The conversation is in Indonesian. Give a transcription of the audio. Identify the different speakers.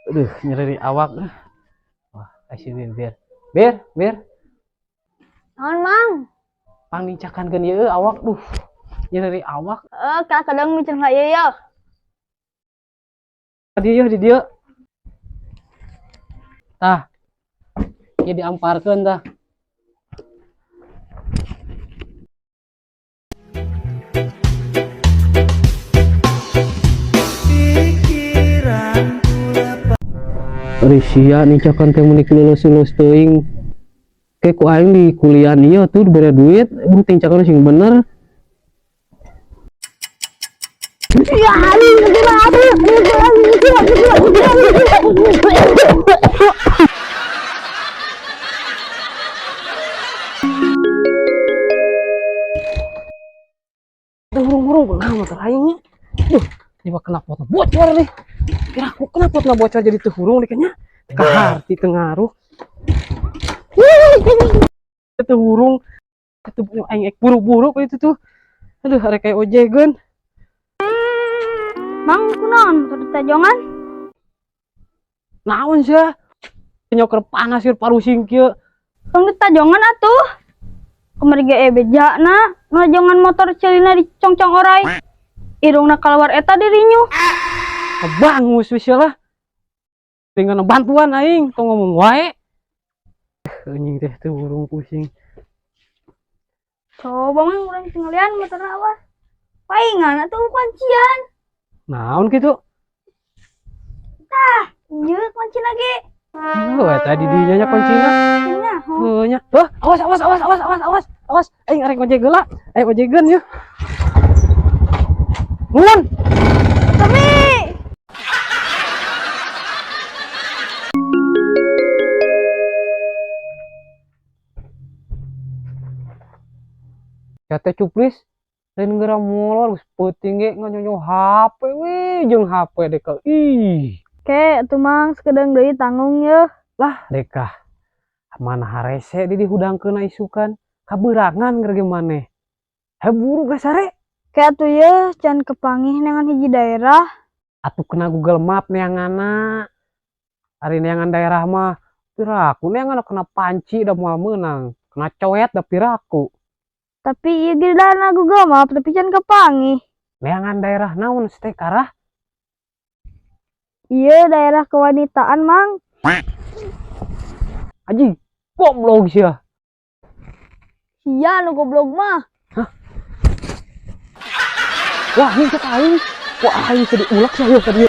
Speaker 1: Aduh, nyeri awak. Wah, kasih bir.
Speaker 2: Naon mang?
Speaker 1: Pang dicakankeun ieu awak, nyeri awak.
Speaker 2: Kadang micen ka ieu ya.
Speaker 1: Di dieu. Tah. Ieu diamparkeun tah. Risia nih cakan teh menik lulus teuing. Kayak ku aing di kuliah ieu tuh dibere duit, penting cakan sing bener.
Speaker 2: Ya,
Speaker 1: Hurung-hurung benar motor aingnya. Tiba kena potna bocor nih. Kira aku kena potna bocor jadi teu hurung nih kayaknya. Ka harti teu ngaruh. Teu hurung. Atuh aing buru-buru itu tuh. Aduh, arek kayak ojegeun.
Speaker 2: Mang kunaon motor tajongan?
Speaker 1: Naon sia? Nyoker panas keur parusing kieu.
Speaker 2: Tong ditajongan atuh. Kemari ge bejana, ngajongan motor celina dicongcong oray. Irungna kalawar eta dirinya.
Speaker 1: Bangus wis lah. Dengan bantuan aing, tong ngomong wae. Anjing teh teu hurung pusing.
Speaker 2: Coba mang urang tingalian motor awas. Paingan atuh kuncian.
Speaker 1: Naon kitu?
Speaker 2: Tah, ieu kunci lagi.
Speaker 1: Tadi dinya nya kuncina.
Speaker 2: Cenah.
Speaker 1: Heuh nya. Awas. Aing arek ojeg geula. Aing ojegeun yeuh. Nuhun.
Speaker 2: Tapi
Speaker 1: Ya teh cuplis. Lain geura molor geus peuting ge nganyonyo HP we jeung HP deka. Ih.
Speaker 2: ke atuh mang sekedeng deui tanggung yeuh.
Speaker 1: Lah deka. Mana harese di dihudangkeun isukan. Kabeurangan keur ge maneh. Heburu geus sare.
Speaker 2: Ke atuh yeuh can kepangih nengan hiji daerah.
Speaker 1: Atuh kena Google Map neanganna. Ari neangan daerah mah piraku neangan kena panci da moal meunang. Kena coet da piraku.
Speaker 2: Tapi ieu ge dana Google Map tapi can kepangih.
Speaker 1: Neangan daerah naon teh karah?
Speaker 2: Ieu daerah kewanitaan mang.
Speaker 1: Anjing, goblok sia.
Speaker 2: Iya nu goblok mah.
Speaker 1: Wah, ini cek aing. Wah, aing tadi ulak sih ayo tadi.